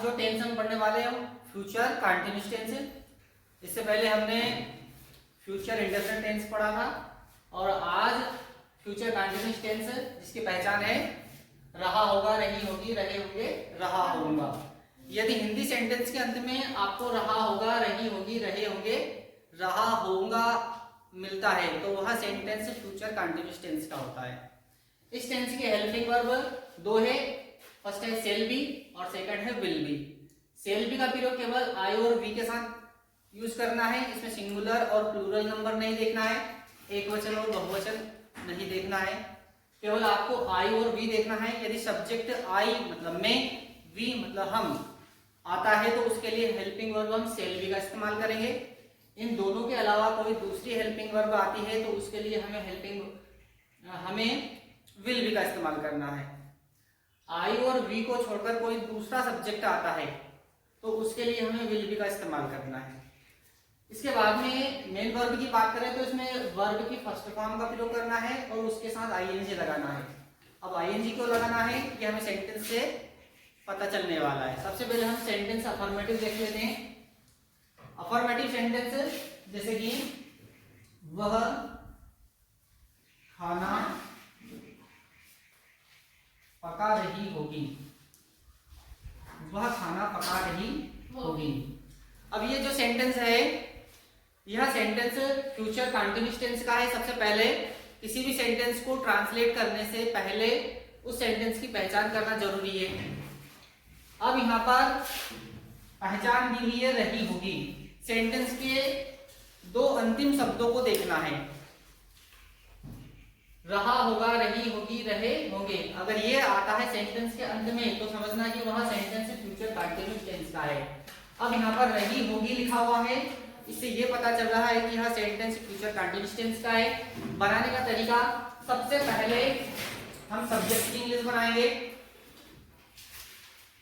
आज जो टेंस हम पढ़ने वाले हैं फ्यूचर कंटिन्यूअस टेंस है। इससे पहले हमने फ्यूचर इंडेफिनिट टेंस पढ़ा था और आज फ्यूचर कंटिन्यूअस टेंस जिसकी पहचान है रहा होगा, रही होगी, रहे होंगे, रहा होऊंगा। यदि हिंदी सेंटेंस के अंत में आपको रहा होगा, रही होगी, रहे होंगे, रहा होऊंगा मिलता है तो वह सेंटेंस फ्यूचर कंटिन्यूअस टेंस का होता है। इस टेंस के हेल्पिंग वर्ब दो है, फर्स्ट है शेल बी और सेकंड है विल बी। शेल बी का प्रयोग केवल आई और वी के साथ यूज करना है। इसमें सिंगुलर और प्लूरल नंबर नहीं देखना है, एक वचन और बहुवचन नहीं देखना है, केवल आपको आई और वी देखना है। यदि सब्जेक्ट आई मतलब मैं, वी मतलब हम आता है तो उसके लिए हेल्पिंग वर्ब हम शेल बी का इस्तेमाल करेंगे। इन दोनों के अलावा कोई दूसरी हेल्पिंग वर्ब आती है तो उसके लिए हमें विल बी का इस्तेमाल करना है। आई और वी को छोड़कर कोई दूसरा सब्जेक्ट आता है तो उसके लिए हमें विल बी का इस्तेमाल करना है। इसके बाद में मेन वर्ब की बात करें तो इसमें वर्ब की फर्स्ट फॉर्म का प्रयोग करना है और उसके साथ आईएनजी लगाना है। अब आईएनजी क्यों लगाना है कि हमें सेंटेंस से पता चलने वाला है। सबसे पहले हम सेंटेंस अफर्मेटिव देख लेते हैं। अफर्मेटिव सेंटेंस जैसे कि वह खाना पका रही होगी, वह खाना पका रही होगी। अब ये जो सेंटेंस है यह सेंटेंस फ्यूचर कंटिन्यूअस टेंस का है। सबसे पहले किसी भी सेंटेंस को ट्रांसलेट करने से पहले उस सेंटेंस की पहचान करना जरूरी है। अब यहाँ पर पहचान दी हुई है रही होगी। सेंटेंस के दो अंतिम शब्दों को देखना है, रहा होगा, रही होगी, रहे होंगे। अगर ये आता है सेंटेंस के अंत में तो समझना कि वह सेंटेंस फ्यूचर कंटिन्यूअस टेंस का है। अब यहाँ पर रही होगी लिखा हुआ है, इससे ये पता चल रहा है कि यह सेंटेंस फ्यूचर कंटिन्यूअस टेंस का है। बनाने का तरीका, सबसे पहले हम सब्जेक्ट की इंग्लिश बनाएंगे।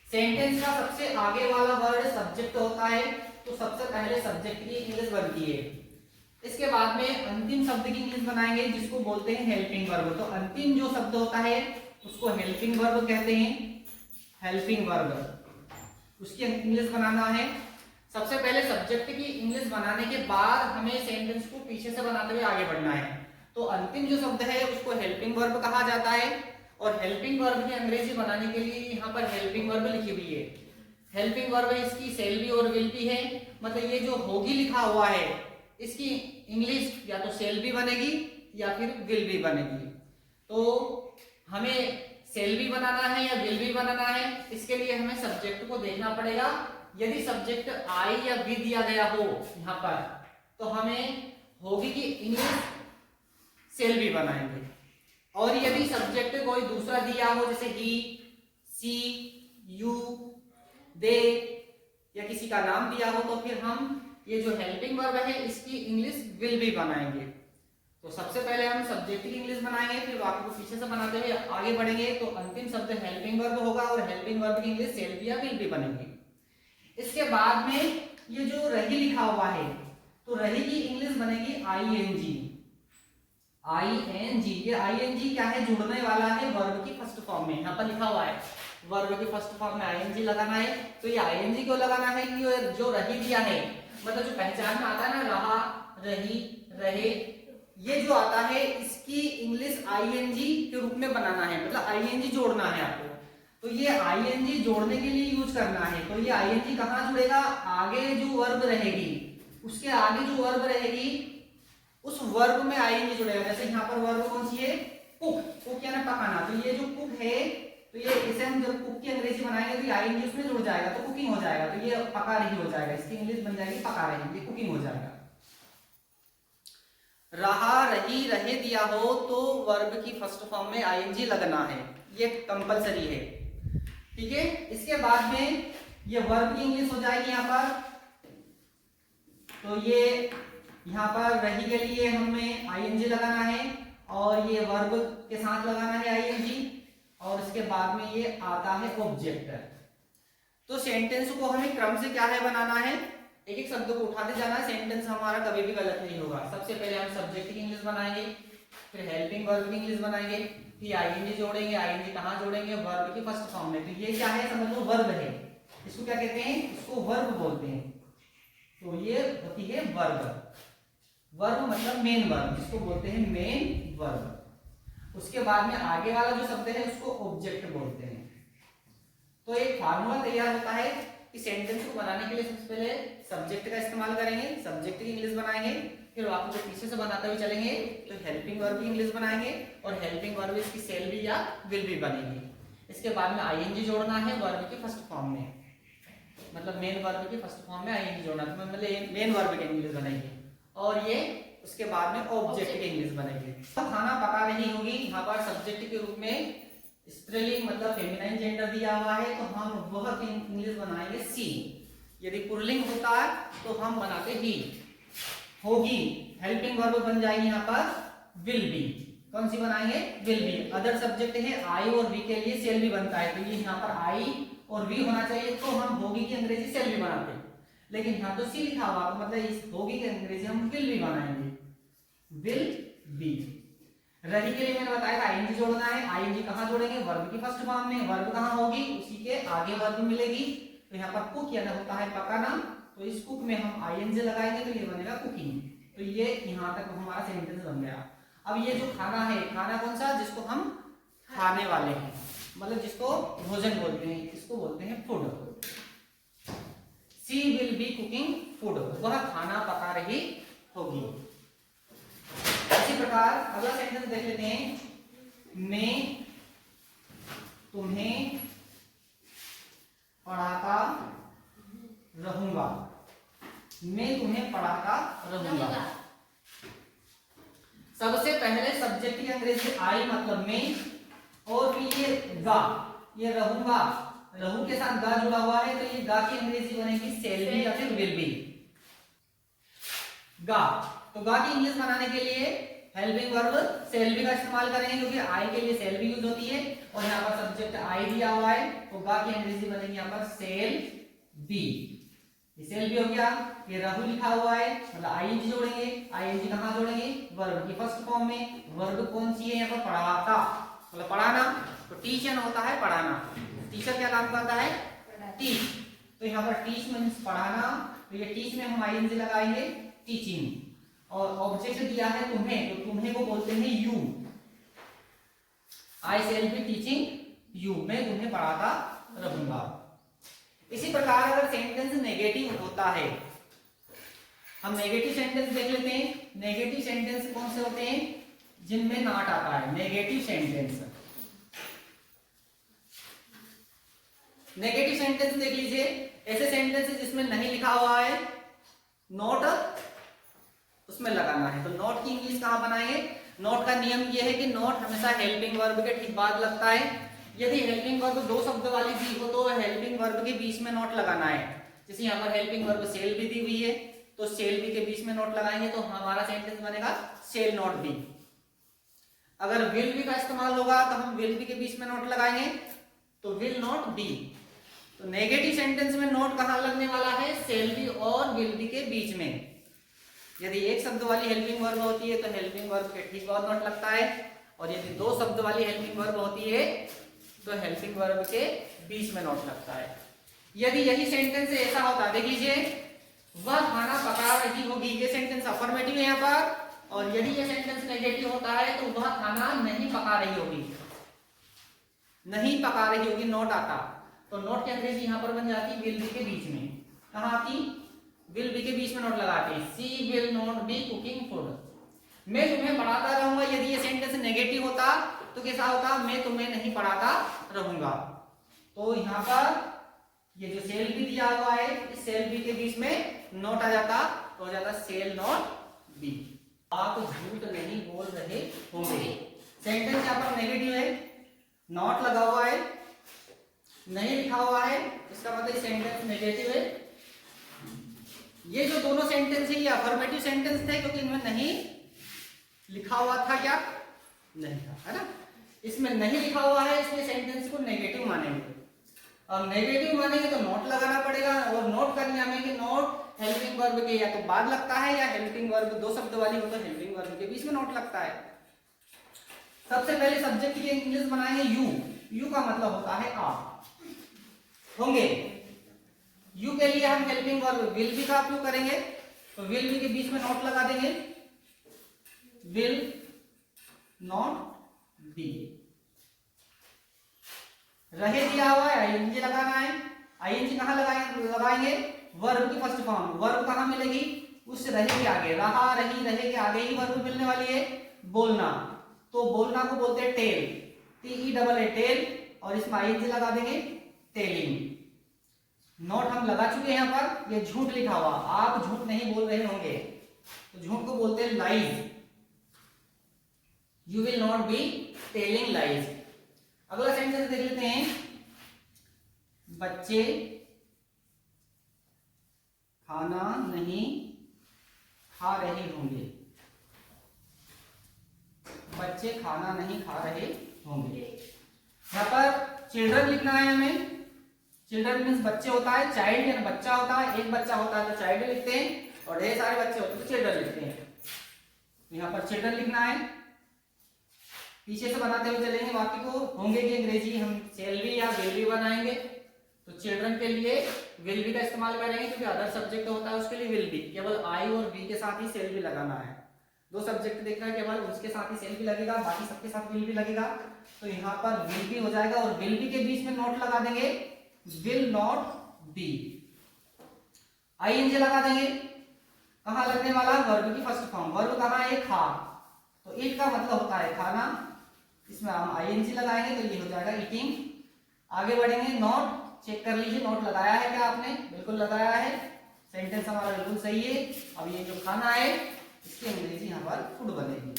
सेंटेंस का सबसे आगे वाला वर्ड सब्जेक्ट होता है तो सबसे पहले सब्जेक्ट की इंग्लिश बनती है। इसके बाद में अंतिम शब्द की इंग्लिश बनाएंगे जिसको बोलते हैं हेल्पिंग वर्ब। तो अंतिम जो शब्द होता है उसको हेल्पिंग वर्ब कहते हैं, हेल्पिंग वर्ब, उसकी इंग्लिश बनाना है। सबसे पहले सब्जेक्ट की इंग्लिश बनाने के बाद हमें सेंटेंस को पीछे से बनाते हुए आगे बढ़ना है। तो अंतिम जो शब्द है उसको हेल्पिंग वर्ब कहा जाता है और हेल्पिंग वर्ब की अंग्रेजी बनाने के लिए यहाँ पर हेल्पिंग वर्ब लिखी हुई है। हेल्पिंग वर्ब इसकी शेल बी और विल बी है, मतलब ये जो होगी लिखा हुआ है इसकी इंग्लिश या तो शेल बी बनेगी या फिर विल बी बनेगी। तो हमें शेल बी बनाना है या विल बी बनाना है, इसके लिए हमें सब्जेक्ट को देखना पड़ेगा। यदि सब्जेक्ट आई या वी दिया गया हो यहाँ पर तो हमें होगी की इंग्लिश शेल बी बनाएंगे। और यदि सब्जेक्ट कोई दूसरा दिया हो जैसे ही, सी, यू, दे या किसी का नाम दिया हो तो फिर हम ये जो हेल्पिंग वर्ब है इसकी इंग्लिश विल बी बनाएंगे। तो सबसे पहले हम सब्जेक्ट की इंग्लिश बनाएंगे, फिर वाक्य को पीछे से बनाते हुए आगे बढ़ेंगे तो अंतिम शब्द हेल्पिंग वर्ब होगा और हेल्पिंग वर्ब की इंग्लिश शेल बी या विल बी बनेगी। इसके बाद में ये जो रही लिखा हुआ है तो रही की इंग्लिश बनेगी आईएनजी। आईएनजी, ये आईएनजी क्या है, जुड़ने वाला है वर्ब की फर्स्ट फॉर्म में। यहाँ पर लिखा हुआ है वर्ब की फर्स्ट फॉर्म में आईएनजी लगाना है। तो ये आईएनजी क्यों लगाना है कि जो रही दिया है मतलब जो पहचान में आता है ना, रहा, रही, रहे, ये जो आता है इसकी इंग्लिश आईएनजी के रूप में बनाना है, मतलब आईएनजी जोड़ना है आपको। तो ये आईएनजी जोड़ने के लिए यूज करना है। तो ये आईएनजी कहाँ जुड़ेगा, आगे जो वर्ब रहेगी उसके आगे जो वर्ब रहेगी उस वर्ब में आईएनजी जुड़ेगा। जैसे यहाँ पर वर्ब कौन सी है, कुक, कुक यानी पकाना। तो ये जो कुक है तो ये इसे हम जब कुक की अंग्रेजी बनाएंगे तो आईएनजी उसमें जुड़ जाएगा तो कुकिंग हो जाएगा। तो ये पका रही हो जाएगा, इसकी इंग्लिश बन जाएगी पका रही, ये कुकिंग हो जाएगा। रहा, रही, रहे दिया हो तो वर्ब की फर्स्ट फॉर्म में आईएनजी लगना है, ये कंपलसरी है। ठीक है, इसके बाद में ये वर्ब की इंग्लिश हो जाएगी यहाँ पर। तो ये यहाँ पर रही के लिए हमें आईएनजी लगाना है और ये वर्ब के साथ लगाना है आईएनजी और इसके बाद में ये आता है ऑब्जेक्ट। तो सेंटेंस को हमें क्रम से क्या है बनाना है, एक एक शब्द को उठाते जाना है, सेंटेंस हमारा कभी भी गलत नहीं होगा। सबसे पहले हम सब्जेक्ट की इंग्लिश बनाएंगे, फिर हेल्पिंग वर्ब की इंग्लिश बनाएंगे, फिर आईएनजी जोड़ेंगे। आईएनजी कहाँ जोड़ेंगे, वर्ब की फर्स्ट फॉर्म में। तो ये क्या है, समझ लो वर्ब है, इसको क्या कहते हैं, इसको वर्ब बोलते हैं। तो ये होती है वर्ब। वर्ब मतलब मेन वर्ब, जिसको बोलते हैं मेन वर्ब। उसके बाद में आगे वाला जो शब्द है उसको ऑब्जेक्ट बोलते हैं। तो एक फार्मूला तैयार होता है कि सेंटेंस को बनाने के लिए सबसे पहले सब्जेक्ट का इस्तेमाल करेंगे, सब्जेक्ट की इंग्लिश बनाएंगे, फिर आपको जो पीछे से बनाते हुए चलेंगे तो हेल्पिंग वर्ब की इंग्लिश बनाएंगे, और हेल्पिंग वर्ब इसकी सेल बी या विल बी बनेगी। इसके बाद में आईएनजी जोड़ना है वर्ब के फर्स्ट फॉर्म में, मतलब मेन वर्ब के फर्स्ट फॉर्म में आईएनजी जोड़ना है, मतलब मेन वर्ब की इंग्लिश बनेगी, और ये उसके बाद में ऑब्जेक्ट की इंग्लिश बनेगी। तो खाना पका रही होगी, यहाँ पर सब्जेक्ट के रूप में स्त्रीलिंग मतलब फेमिनाइन जेंडर दिया हुआ है, तो हम वह की इंग्लिश बनाएंगे सी। यदि पुल्लिंग होता है तो हम बनाते ही। होगी हेल्पिंग वर्ब बन जाएगी यहाँ पर विल बी। कौन सी बनाएंगे, विल बी। अदर सब्जेक्ट है आई और वी के लिए सेल भी बनता है, तो ये यहाँ पर आई और वी होना चाहिए, तो हम होगी की अंग्रेजी सेल भी बनाते हैं, लेकिन यहाँ तो सी लिखा हुआ, तो मतलब इस होगी की अंग्रेजी हम विल बी बनाएंगे, विल बी। रही के लिए मैंने बताया था आईएनजी जोड़ना है। आईएनजी कहाँ जोड़ेंगे, वर्ब की फर्स्ट फॉर्म में। वर्ब कहाँ होगी, उसी के आगे वर्ब मिलेगी। तो यहाँ पर कुक यानी होता है पकाना, तो इस कुक में हम आईएनजी लगाएंगे तो ये बनेगा कुकिंग। तो ये यहाँ तक हमारा सेंटेंस बन गया। अब ये जो खाना है, खाना कौन सा, जिसको हम खाने वाले हैं, मतलब जिसको भोजन बोलते हैं, इसको बोलते हैं food. She will be cooking food, वह खाना पका रही होगी। इसी प्रकार अगला सेंटेंस देख लेते हैं, मैं तुम्हें पढ़ाता रहूंगा। मैं तुम्हें पढ़ाता रहूंगा। सबसे पहले सब्जेक्ट की अंग्रेजी आई मतलब मैं, और फिर ये गा, ये रहूंगा, रहू के साथ गा जुड़ा हुआ है, तो ये गा की अंग्रेजी बनेगी सेल बी या फिर विल बी। गा, तो गा की इंग्लिश बनाने के लिए हेल्पिंग वर्ब सेल बी का इस्तेमाल करेंगे, क्योंकि आई के लिए सेल बी यूज होती है, और यहाँ पर सब्जेक्ट आई दिया हुआ है, तो गा की अंग्रेजी बनेगी यहाँ पर सेल बी। सेल बी हो गया। ये रहू लिखा हुआ है, मतलब आईएनजी जोड़ेंगे। आईएनजी कहाँ जोड़ेंगे, वर्ब की फर्स्ट फॉर्म में। वर्ब कौन सी है यहाँ पर, पढ़ाता, मतलब पढ़ाना। तो टीचर होता है पढ़ाना। टीचर क्या काम करता है, टीच। तो यहाँ पर टीच मीन्स पढ़ाना, तो ये टीच में हम आईएनजी लगाएंगे, टीचिंग। और ऑब्जेक्ट दिया है तुम्हें, तो तुम्हें को बोलते हैं you. I shall be teaching you, मैं तुम्हें पढ़ाता रहूंगा। इसी प्रकार अगर सेंटेंस नेगेटिव होता है, हम नेगेटिव सेंटेंस देख लेते हैं। नेगेटिव सेंटेंस कौन से होते हैं, जिनमें नॉट आता है। नेगेटिव सेंटेंस, नेगेटिव सेंटेंस देख लीजिए, ऐसे सेंटेंस जिसमें नहीं लिखा हुआ है, नोट उसमें लगाना है। तो नोट की इंग्लिश कहां बनाएंगे, नोट का नियम यह है कि नोट हमेशा हेल्पिंग वर्ब के ठीक बाद लगता है। यदि हेल्पिंग वर्ब दो शब्द वाली दी हो तो हेल्पिंग वर्ब के बीच में नोट लगाना है। जैसे यहाँ पर हेल्पिंग वर्ब सेल भी दी हुई है, तो सेल बी के बीच में नोट लगाएंगे तो हमारा सेंटेंस बनेगा सेल नॉट बी। अगर विल बी का इस्तेमाल होगा तो हम विल बी के बीच में नोट लगाएंगे, तो विल नॉट बी। तो नेगेटिव सेंटेंस में नोट कहां लगने वाला है, सेल बी और विल बी के बीच में। यदि एक शब्द वाली हेल्पिंग वर्ब होती है तो हेल्पिंग वर्ब के ठीक बाद नोट लगता है, और यदि दो शब्द वाली हेल्पिंग वर्ब होती है तो हेल्पिंग वर्ब के बीच में नोट लगता है। यदि यही सेंटेंस ऐसा होता, देख लीजिए, वह खाना पका रही होगी, ये सेंटेंस अफर्मेटिव है यहाँ पर, और यदि ये सेंटेंस नेगेटिव होता है तो वह खाना नहीं पका रही होगी। नहीं पका रही होगी नोट आता, तो नोट की अंग्रेजी यहाँ पर बन जाती विल बी के बीच में। कहाँ आती, विल बी के बीच में नोट लगाते हैं, she will not be cooking food. मैं तुम्हें पढ़ाता रहूंगा, यदि ये सेंटेंस नेगेटिव होता तो कैसा होता, मैं तुम्हें नहीं पढ़ाता रहूंगा। तो यहाँ पर ये जो सेल बी दिया हुआ है, इस सेल बी के बीच में नोट आ जाता, तो हो जाता सेल नॉट बी। आप झूठ नहीं बोल रहे होंगे। सेंटेंस यहाँ पर नेगेटिव है, नॉट लगा हुआ है, नहीं लिखा हुआ है, इसका मतलब सेंटेंस नेगेटिव है। ये जो दोनों सेंटेंस है ये अफर्मेटिव सेंटेंस थे, क्योंकि इनमें नहीं लिखा हुआ था, क्या नहीं था, है ना। इसमें नहीं लिखा हुआ है, इसमें सेंटेंस को नेगेटिव मानेंगे। अब नेगेटिव मानेंगे तो नोट लगाना पड़ेगा, और नोट करने में कि नोट हेल्पिंग वर्ब के या तो बाद लगता है, या हेल्पिंग वर्ब दो शब्द वाली हो तो हेल्पिंग वर्ब के बीच में नोट लगता है। सबसे पहले सब्जेक्ट की इंग्लिश बनाएंगे यू। यू का मतलब होता है आप, होंगे। लिए हम हेल्पिंग वर्ब विल बी का उपयोग करेंगे, तो विल बी के बीच में नॉट लगा देंगे, विल नॉट बी। रहे दिया हुआ है, आईएनजी लगाना है। आईएनजी कहां लगाएंगे? वर्ब की फर्स्ट फॉर्म। वर्ब कहां मिलेगी? उस रहे के आगे, रहा रही रहे के आगे ही वर्ब मिलने वाली है। बोलना, तो बोलना को बोलते हैं टेल, TELL टेल, और इसमें आईएनजी लगा देंगे, टेलिंग। नोट हम लगा चुके हैं यहाँ पर, ये झूठ लिखा हुआ, आप झूठ नहीं बोल रहे होंगे, तो झूठ को बोलते हैं lies. You will not be telling lies. अगला सेंटेंस देख लेते हैं, बच्चे खाना नहीं खा रहे होंगे। बच्चे खाना नहीं खा रहे होंगे। यहाँ पर चिल्ड्रन लिखना है हमें। चिल्ड्रन मीन्स बच्चे होता है, चाइल्ड यानी बच्चा होता है। एक बच्चा होता है तो चाइल्ड लिखते हैं, और ढेर सारे बच्चे होते हैं तो चिल्ड्रन लिखते हैं। यहाँ पर चिल्ड्रन लिखना है। पीछे से बनाते हुए चलेंगे वाक्य को। होंगे की अंग्रेजी हम शैल बी या विल बी बनाएंगे, तो चिल्ड्रन के लिए विल बी का इस्तेमाल करेंगे, क्योंकि अदर सब्जेक्ट होता है उसके लिए विल बी। केवल आई और बी के साथ ही शैल बी लगाना है। दो सब्जेक्ट देख रहे हैं, केवल उसके साथ ही शैल बी लगेगा, बाकी सबके साथ विल बी लगेगा। तो यहाँ पर विल बी हो जाएगा, और विल बी के बीच में नॉट लगा देंगे, विल नॉट बी। आईएनजी लगा देंगे, कहां लगने वाला? वर्ब की फर्स्ट फॉर्म। वर्ब कहां है? खा, तो ईट का मतलब होता है खाना, इसमें हम आईएनजी लगाएंगे तो ये हो जाएगा ईटिंग। आगे बढ़ेंगे, नॉट चेक कर लीजिए, नोट लगाया है क्या आपने? बिल्कुल लगाया है, सेंटेंस हमारा बिल्कुल सही है। अब ये जो खाना है इसकी अंग्रेजी यहाँ पर फूड बनेगी।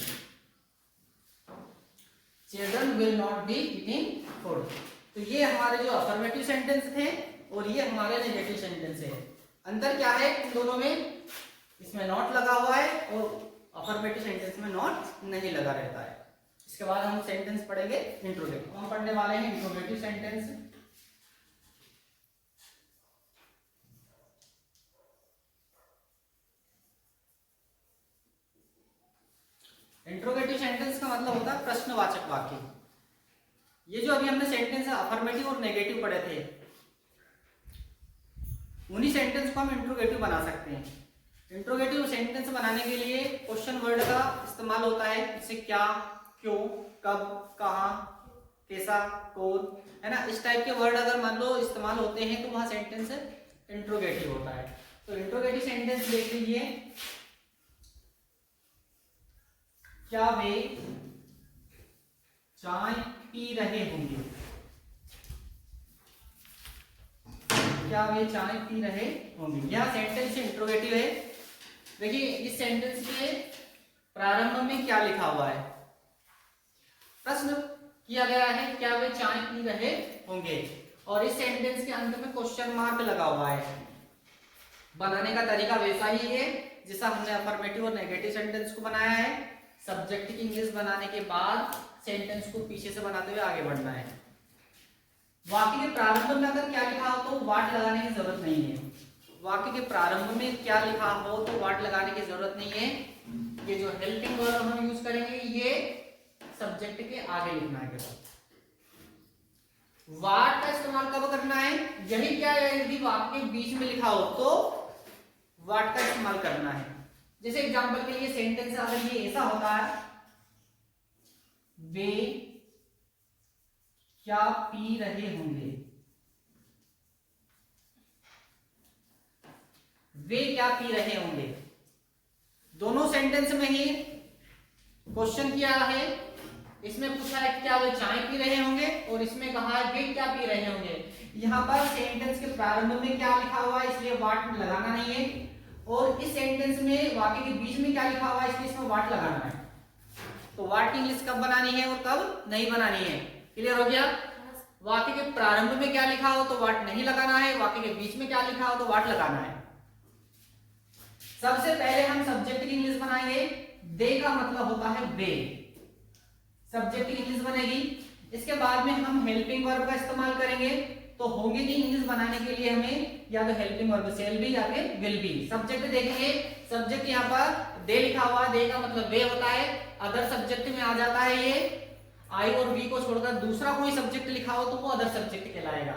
Children will not be eating food. तो ये हमारे जो अफर्मेटिव सेंटेंस थे और ये हमारे नेगेटिव सेंटेंस है। अंतर क्या है इन दोनों में? इसमें नॉट लगा हुआ है और अफर्मेटिव सेंटेंस में नॉट नहीं लगा रहता है। इसके बाद हम सेंटेंस पढ़ेंगे इंट्रोगेटिव। हम पढ़ने वाले हैं इंट्रोगेटिव सेंटेंस। इंट्रोगेटिव सेंटेंस का मतलब होता है प्रश्नवाचक वाक्य। ये जो अभी हमने सेंटेंस अफर्मेटिव और नेगेटिव पढ़े थे, उन्हीं सेंटेंस को हम इंट्रोगेटिव बना सकते हैं। इंट्रोगेटिव सेंटेंस बनाने के लिए क्वेश्चन वर्ड का इस्तेमाल होता है। जैसे क्या, क्यों, कब, कहां, कैसा, कौन, है ना। इस टाइप के वर्ड अगर मान लो इस्तेमाल होते हैं तो वहां सेंटेंस इंट्रोगेटिव होता है। तो इंट्रोगेटिव सेंटेंस देख लीजिए, क्या वे चाय पी रहे होंगे? क्या वे चाय पी रहे होंगे? यह सेंटेंस इंट्रोगेटिव है। देखिए इस सेंटेंस के प्रारंभ में क्या लिखा हुआ है? प्रश्न किया गया है, क्या वे चाय पी रहे होंगे, और इस सेंटेंस के अंत में क्वेश्चन मार्क लगा हुआ है। बनाने का तरीका वैसा ही है जैसा हमने अफर्मेटिव और नेगेटिव सेंटेंस को बनाया है। सब्जेक्ट की इंग्लिश बनाने के बाद सेंटेंस को पीछे से बनाते हुए आगे बढ़ना है। वाक्य के प्रारंभ में अगर क्या लिखा हो तो वाट लगाने की जरूरत नहीं है। वाक्य के प्रारंभ में क्या लिखा हो तो वाट लगाने की जरूरत नहीं है। ये जो हेल्पिंग वर्ब हम यूज करेंगे ये सब्जेक्ट के आगे लिखना है। वाट का इस्तेमाल कब करना है? यही क्या है, यदि वाक्य के बीच में लिखा हो तो वाट का इस्तेमाल करना है। जैसे एग्जांपल के लिए सेंटेंस अगर ये ऐसा होता है, वे क्या पी रहे होंगे? वे क्या पी रहे होंगे? दोनों सेंटेंस में ही क्वेश्चन किया है। इसमें पूछा है क्या वे चाय पी रहे होंगे, और इसमें कहा है वे क्या पी रहे होंगे। यहाँ पर सेंटेंस के प्रारंभ में क्या लिखा हुआ है इसलिए वाट लगाना नहीं है, और इस सेंटेंस में वाक्य के बीच में क्या लिखा हुआ है इसलिए इसमें वाट लगाना है। तो वाट की इंग्लिश कब बनानी है और कब नहीं बनानी है, क्लियर हो गया? वाक्य के प्रारंभ में क्या लिखा हो तो वाट नहीं लगाना है, वाक्य के बीच में क्या लिखा हो तो वाट लगाना है। सबसे पहले हम सब्जेक्ट की इंग्लिश बनाएंगे। दे का मतलब होता है वे, सब्जेक्ट की इंग्लिश बनेगी। इसके बाद में हम हेल्पिंग वर्ब का इस्तेमाल करेंगे। तो होंगे की इंग्लिश बनाने के लिए हमें या तो हेल्पिंग वर्ब शैल बी या फिर विल बी। सब्जेक्ट देखेंगे, सब्जेक्ट यहाँ पर दे लिखा हुआ है, दे का मतलब वे होता है। अदर सब्जेक्ट में आ जाता है ये। आई और बी को छोड़कर दूसरा कोई सब्जेक्ट लिखा हो तो वो अदर सब्जेक्ट कहलाएगा।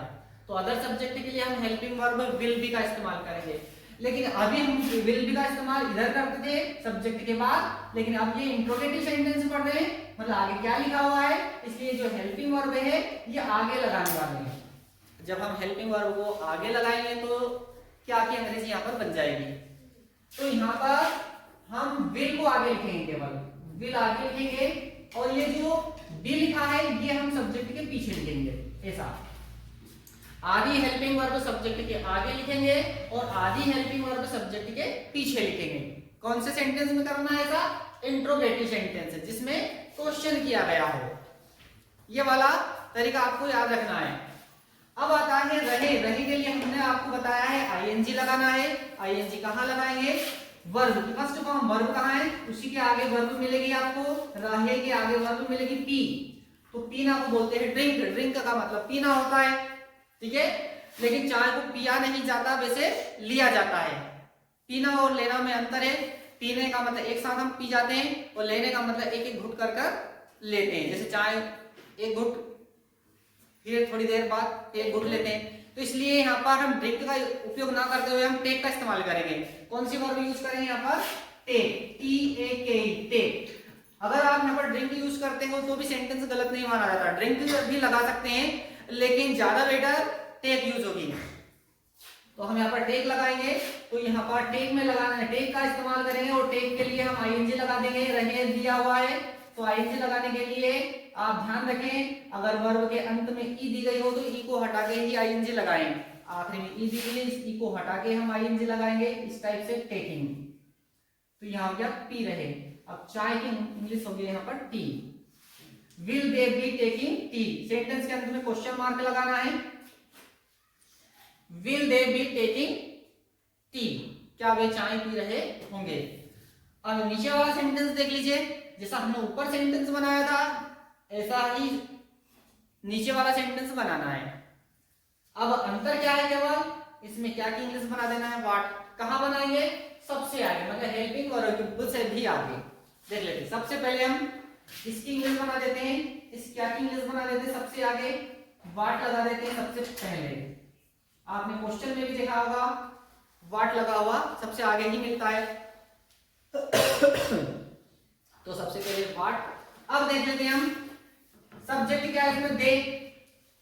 तो अदर सब्जेक्ट के लिए हम हेल्पिंग वर्ब विल बी का इस्तेमाल करेंगे। लेकिन अभी हम विल बी का इस्तेमाल इधर करते थे सब्जेक्ट के बाद, लेकिन अब ये इंट्रोगेटिव सेंटेंस पढ़ रहे हैं, मतलब आगे क्या लिखा हुआ है, इसलिए जो हेल्पिंग वर्ब है ये आगे लगाने वाले हैं। जब हम हेल्पिंग वर्ब को आगे लगाएंगे तो क्या की अंग्रेजी यहाँ पर बन जाएगी। तो यहाँ पर हम विल को आगे लिखेंगे, केवल विल आगे लिखेंगे, और ये जो बी लिखा है ये हम सब्जेक्ट के पीछे लिखेंगे। ऐसा आधी हेल्पिंग वर्ब सब्जेक्ट के आगे लिखेंगे और आधी हेल्पिंग वर्ब सब्जेक्ट के पीछे लिखेंगे। कौन से सेंटेंस में करना है ऐसा? इंट्रोगेटिव सेंटेंस जिसमें क्वेश्चन किया गया हो, ये वाला तरीका आपको याद रखना है। अब आता है रहे। रहे के लिए हमने आपको बताया है आईएनजी लगाना है। आईएनजी कहाँ लगाएंगे? वर्ब की फर्स्ट फॉर्म वर्ब कहाँ है, उसी के आगे वर्ब मिलेगी आपको। रहे के आगे वर्ब मिलेगी पी, तो पीना को बोलते हैं ड्रिंक। ड्रिंक का मतलब पीना होता है, ठीक है। लेकिन चाय को पिया नहीं जाता, वैसे लिया जाता है। पीना और लेना में अंतर है। पीने का मतलब एक साथ हम पी जाते हैं, और लेने का मतलब एक एक घुट कर लेते हैं। जैसे चाय एक घुट, फिर थोड़ी देर बाद एक घुट लेते हैं। तो इसलिए यहाँ पर हम ड्रिंक का उपयोग ना करते हुए हम टेक का इस्तेमाल करेंगे। कौन सी वर्ब यूज करेंगे यहाँ पर? Take, T-A-K, take. अगर आप यहाँ पर ड्रिंक यूज करते हो तो भी सेंटेंस गलत नहीं माना जाता। ड्रिंक भी लगा सकते हैं, लेकिन ज्यादा बेटर टेक यूज होगी। तो हम यहाँ पर टेक लगाएंगे, तो यहाँ पर टेक में लगाना है, टेक का इस्तेमाल करेंगे, और टेक के लिए हम आईएनजी लगा देंगे। रहे दिया हुआ है, तो आईएनजी लगाने के लिए आप ध्यान रखें, अगर वर्ब के अंत में ई दी गई हो तो ई को हटा के ही आईएनजी लगाएं। आखिरी में ई दी गई है, इस ई को हटा के हम आईएनजी लगाएंगे, इस टाइप से टेकिंग। तो यहाँ हो गया पी रहे। अब चाय की इंग्लिश हो गई यहाँ पर T. Will they be taking tea? Sentence के अंत में क्वेश्चन मार्क लगाना है। Will they be taking tea? क्या वे चाय पी रहे होंगे? अब नीचे वाला सेंटेंस देख लीजिए। जैसा हमने ऊपर सेंटेंस बनाया था, ऐसा ही नीचे वाला सेंटेंस बनाना है। अब अंतर क्या है? केवल इसमें क्या की इंग्लिश बना देना है, व्हाट। कहां बनाएंगे? सबसे आगे, मतलब हेल्पिंग वर्ब से भी आगे। देख लेते, सबसे पहले हम इसकी इंग्लिश बना देते हैं, इस क्या की इंग्लिश बना देते हैं सबसे आगे, व्हाट लगा देते हैं सबसे पहले। आपने क्वेश्चन में भी देखा होगा, व्हाट लगा हुआ सबसे आगे ही मिलता है। तो सबसे पहले व्हाट। अब देख लेते हैं हम सब्जेक्ट क्या है इसमें, दे।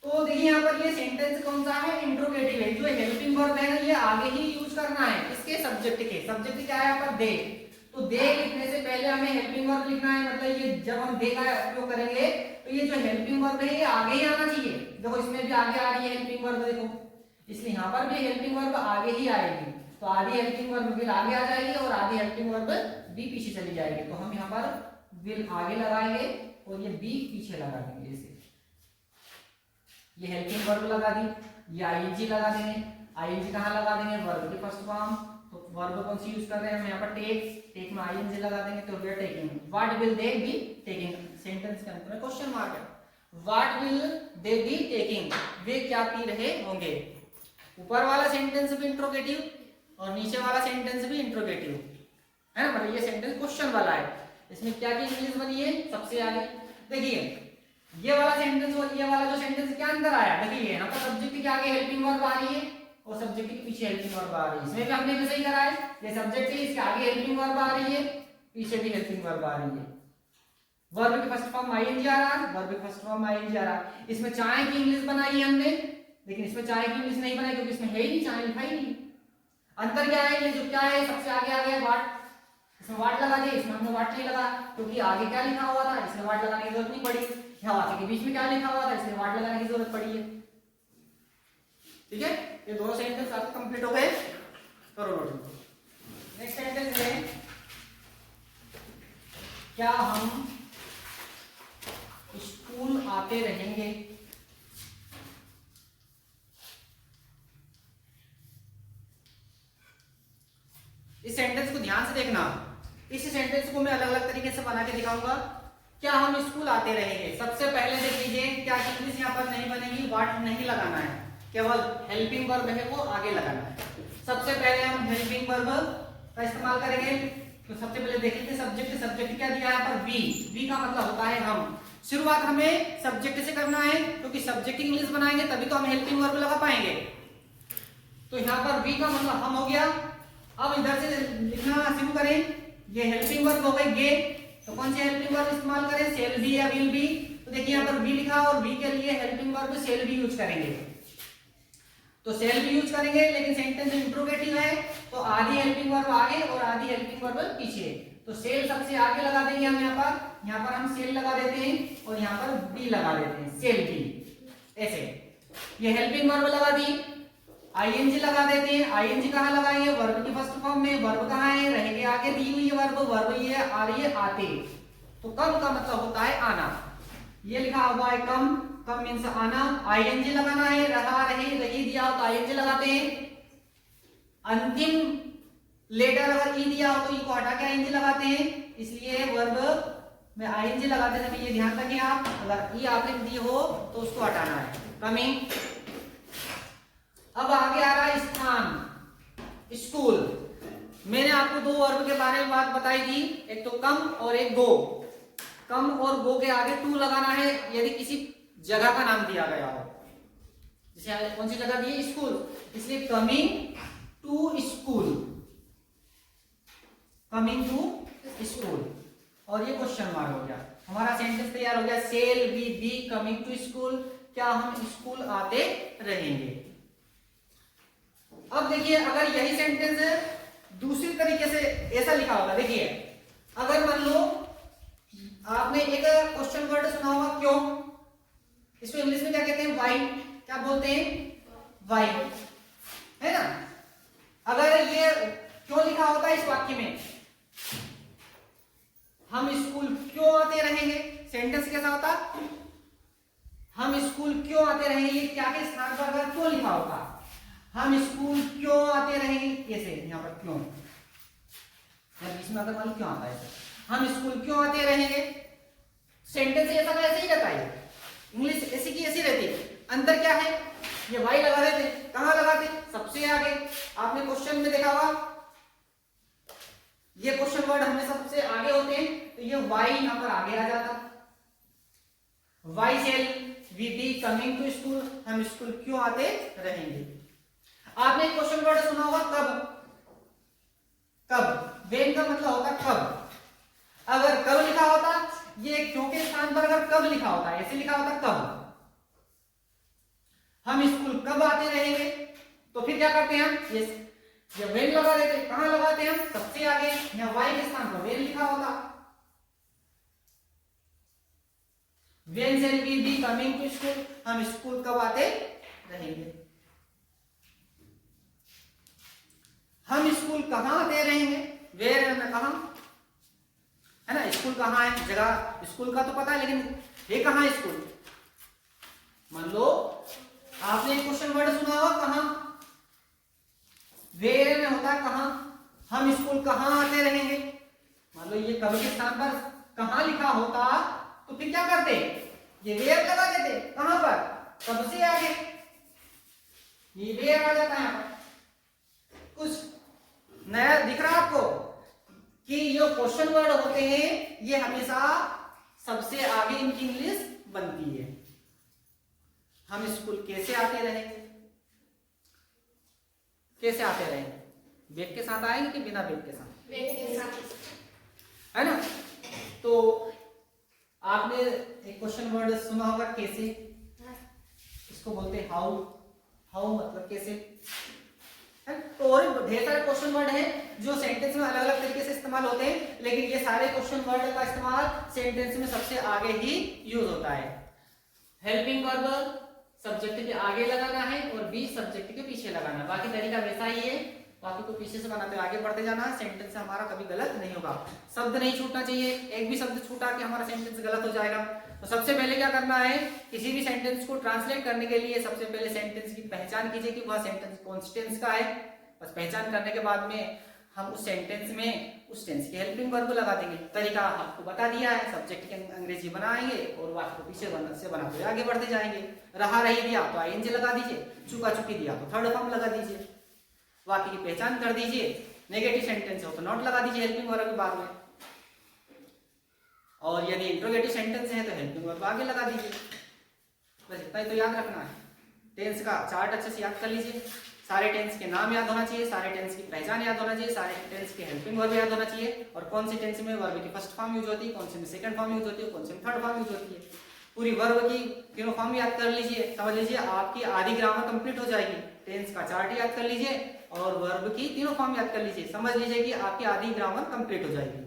तो देखिए यहाँ पर ये सेंटेंस कौन सा है? इंट्रोगेटिव है। जो हेल्पिंग वर्ब है ना, ये आगे ही यूज करना है इसके सब्जेक्ट के। सब्जेक्ट क्या है यहाँ पर? दे। तो दे लिखने से पहले हमें हेल्पिंग वर्ब लिखना है। मतलब ये जब हम दे का उपयोग करेंगे तो ये जो हेल्पिंग वर्ब है ये आगे ही आना चाहिए। देखो इसमें भी आगे आ रही है हेल्पिंग वर्ब, देखो, इसलिए यहाँ पर भी हेल्पिंग वर्ब आगे ही आएगी। तो आधी हेल्पिंग वर्ब विल आगे आ जाएगी और आधी हेल्पिंग वर्ब बी पीछे चली जाएगी। तो हम यहाँ पर विल आगे लगाएंगे और ये बी पीछे लगा देंगे। जैसे ये हेल्पिंग वर्ब लगा दी, ये आईएनजी लगा देंगे। आईएनजी कहाँ लगा देंगे? वर्ब की फर्स्ट फॉर्म। तो वर्ब कौन सी यूज कर रहे हैं हम यहाँ पर? टेक। टेक में आईएनजी लगा देंगे, तो we are taking. What will they be taking? Sentence के अंत में क्वेश्चन मार्क है। What will they be taking? वे क्या पी रहे होंगे? ऊपर वाला सेंटेंस भी इंट्रोगेटिव और नीचे वाला सेंटेंस भी इंट्रोगेटिव है ना, मतलब ये सेंटेंस क्वेश्चन वाला है। इसमें क्या की इंग्लिश बनी है सबसे आगे? देखिए ये वाला सेंटेंस और ये वाला जो सेंटेंस क्या अंदर आया, देखिए यहाँ पर सब्जेक्ट के आगे हेल्पिंग वर्ब आ रही है और सब्जेक्ट के पीछे हेल्पिंग वर्ब आ रही है। इसमें भी हमने भी सही करा है, ये सब्जेक्ट है, इसके आगे हेल्पिंग वर्ब आ रही है, पीछे भी हेल्पिंग वर्ब आ रही है। वर्ब की फर्स्ट फॉर्म आईएनजी आ रहा है, वर्ब की फर्स्ट फॉर्म आईएनजी आ रहा है। इसमें चाय की इंग्लिश बनाई है हमने, लेकिन इसमें चाय की इंग्लिश नहीं बनाई क्योंकि इसमें है ही नहीं, चाय लिखा ही नहीं। अंतर क्या है? ये जो क्या है सबसे आगे आ गया व्हाट, इसमें व्हाट लगा दिया, इसमें हमने व्हाट नहीं लगा क्योंकि आगे क्या लिखा हुआ था, इसमें व्हाट लगाने की जरूरत नहीं पड़ी। यहाँ वाक्य के बीच में क्या लिखा हुआ था, इसमें व्हाट लगाने की जरूरत पड़ी है। ठीक है, ये दोनों सेंटेंस आपके कंप्लीट हो गए, करो नोट। नेक्स्ट सेंटेंस है, क्या हम स्कूल आते रहेंगे? इस सेंटेंस को ध्यान से देखना। इस सेंटेंस को मैं अलग अलग तरीके से बना के दिखाऊंगा। क्या हम स्कूल आते रहेंगे? सबसे पहले देख लीजिए, क्या इंग्लिश यहाँ पर नहीं बनेगी, व्हाट नहीं लगाना है, केवल हेल्पिंग वर्ब है वो आगे लगाना है। सबसे पहले हम हेल्पिंग वर्ब का इस्तेमाल करेंगे। तो सबसे पहले देख लीजिए सब्जेक्ट, सब्जेक्ट क्या दिया है यहाँ पर? वी। वी का मतलब होता है हम। शुरुआत हमें सब्जेक्ट से करना है, क्योंकि सब्जेक्ट इंग्लिश बनाएंगे तभी तो हम हेल्पिंग वर्ब लगा पाएंगे। तो यहाँ पर बी का मतलब हम हो गया। अब इधर से लिखना शुरू करें। ये हेल्पिंग वर्ब हो गई गे, तो कौन से हेल्पिंग वर्ब इस्तेमाल करें, शेल बी या विल बी। तो देखिए यहाँ पर बी लिखा और बी के लिए helping verb shall be use करेंगे। तो शेल बी यूज करेंगे, लेकिन सेंटेंस इंट्रोगेटिव है तो आधी हेल्पिंग वर्ब आगे और आधी हेल्पिंग वर्ब पीछे। तो शेल सबसे आगे लगा देंगे हम यहाँ पर हम शेल लगा देते हैं और यहाँ पर बी लगा देते हैं, शेल बी। ऐसे ये हेल्पिंग वर्ब लगा दी, आईएनजी लगा देते हैं। आईएनजी कहाँ लगाएंगे, वर्ब की फर्स्ट फॉर्म में। वर्ब कहाँ है, रहेंगे आगे दी हुई है वर्ब, वर्ब ये आ रही है आते। तो कम का मतलब होता है आना, ये लिखा हुआ है कम, कम मीन्स आना। आईएनजी लगाना है, रहा रहे रही दिया हो तो आईएनजी लगाते हैं। अंतिम लेटर अगर ई दिया हो तो ई को हटा के आईएनजी लगाते हैं, इसलिए वर्ब में आईएनजी लगाते समय ये ध्यान रखें आप, अगर ई आपने दी हो तो उसको हटाना है। कमिंग। अब आगे आ रहा है स्थान, स्कूल। मैंने आपको दो वर्ब के बारे में बात बताई थी, एक तो कम और एक गो। कम और गो के आगे टू लगाना है यदि किसी जगह का नाम दिया गया हो, जैसे कौन सी जगह दी है, स्कूल, इसलिए coming to school, coming to school. और ये क्वेश्चन मार्क हो गया, हमारा सेंटेंस तैयार हो गया। Shall we be coming to school, क्या हम स्कूल आते रहेंगे। अब देखिए अगर यही सेंटेंस दूसरी तरीके से ऐसा लिखा होगा, देखिए अगर मान लो आपने एक क्वेश्चन वर्ड सुना होगा क्यों, इसको इंग्लिश में क्या कहते हैं, वाई। क्या बोलते हैं, वाई, है ना। अगर ये क्यों लिखा होता है इस वाक्य में, हम स्कूल क्यों आते रहेंगे, सेंटेंस कैसा होता, हम स्कूल क्यों आते रहेंगे, ये क्या के स्थान पर अगर क्यों लिखा होता, हम स्कूल क्यों आते रहेंगे, कैसे यहाँ पर क्यों, बीच में अगर मान लो क्यों आता है, हम स्कूल क्यों आते रहेंगे, सेंटेंस ऐसा का ऐसे ही रहता है, इंग्लिश ऐसी की ऐसी रहती है। अंतर क्या है, ये वाई लगा देते, कहां लगाते, सबसे आगे। आपने क्वेश्चन में देखा होगा ये क्वेश्चन वर्ड हमेशा सबसे आगे होते हैं, तो ये वाई यहां पर आगे आ जाता। Why shall we be coming to school, हम स्कूल क्यों आते रहेंगे। आपने क्वेश्चन वर्ड सुना होगा कब, कब, वेन का मतलब होता कब। अगर कब लिखा होता, ये क्यों के स्थान पर अगर कब लिखा होता, ऐसे लिखा होता कब, हम स्कूल कब आते रहेंगे, तो फिर क्या करते हैं हम, ये वेन लगा देते, कहां लगाते हैं हम, सबसे आगे, यहां वाई के स्थान पर वेन लिखा होता। When shall we be coming to school, हम स्कूल कब आते रहेंगे। हम स्कूल कहां आते रहेंगे, वेयर में कहां, है ना, स्कूल कहां है, जगह स्कूल का तो पता है, लेकिन ये कहां है स्कूल। मान लो आपने एक क्वेश्चन वर्ड सुना होगा कहां, वेयर में होता है कहां, हम स्कूल कहां आते रहेंगे। मान लो ये कब के स्थान पर कहां लिखा होता, तो फिर क्या करते, ये वेयर लगा देते, कहां पर, कब से आगे, ये वेयर आ जाता है यहां पर। कुछ नया दिख रहा है आपको कि जो क्वेश्चन वर्ड होते हैं ये हमेशा सबसे आगे इनकी इंग्लिश बनती है। हम स्कूल कैसे आते रहेंगे, कैसे आते रहेंगे, बैग के साथ आएंगे कि बिना बैग के साथ, बैग के साथ, है ना। तो आपने एक क्वेश्चन वर्ड सुना होगा कैसे, इसको बोलते हैं हाउ, हाउ मतलब कैसे है। तो और ढेर सारे क्वेश्चन वर्ड हैं जो सेंटेंस में अलग अलग तरीके से इस्तेमाल होते हैं, लेकिन ये सारे क्वेश्चन वर्ड का इस्तेमाल सेंटेंस में सबसे आगे ही यूज होता है। हेल्पिंग वर्ब सब्जेक्ट के आगे लगाना है और बी सब्जेक्ट के पीछे लगाना, बाकी तरीका वैसा ही है, बाकी को पीछे से बनाते आगे बढ़ते जाना है। सेंटेंस हमारा कभी गलत नहीं होगा, शब्द नहीं छूटना चाहिए, एक भी शब्द छूटा कि हमारा सेंटेंस गलत हो जाएगा। तो सबसे पहले क्या करना है, किसी भी सेंटेंस को ट्रांसलेट करने के लिए सबसे पहले सेंटेंस की पहचान कीजिए कि वह सेंटेंस कौन से टेंस का है। बस पहचान करने के बाद में हम उस सेंटेंस में उस टेंस की हेल्पिंग वर्ब लगा देंगे। तरीका आपको बता दिया है, सब्जेक्ट की अंग्रेजी बनाएंगे और वाक्य को पीछे से बनाते हुए आगे बढ़ते जाएंगे। रहा रही दिया तो आईएनजी लगा दीजिए, चुका चुकी दिया तो थर्ड फॉर्म लगा दीजिए, वाक्य की पहचान कर दीजिए। नेगेटिव सेंटेंस हो तो नॉट लगा दीजिए हेल्पिंग वर्ब के बाद में। और यदि इंट्रोगेटिव सेंटेंस है तो हेल्पिंग वर्ब आगे लगा दीजिए। बस इतना ही तो याद रखना है। टेंस का चार्ट अच्छे से याद कर लीजिए, सारे टेंस के नाम याद होना चाहिए, सारे टेंस की पहचान याद होना चाहिए, सारे टेंस के हेल्पिंग वर्ब याद होना चाहिए, और कौन सी टेंस में वर्ब की फर्स्ट फॉर्म यूज होती है, कौन सी में सेकंड फॉर्म यूज होती है, कौन सी में थर्ड फॉर्म यूज होती है। पूरी वर्ब की तीनों फॉर्म याद कर लीजिए, समझ लीजिए आपकी आधी ग्रामर कंप्लीट हो जाएगी। टेंस का चार्ट याद कर लीजिए और वर्ब की तीनों फॉर्म याद कर लीजिए, समझ लीजिए कि आपकी आधी ग्रामर कंप्लीट हो जाएगी।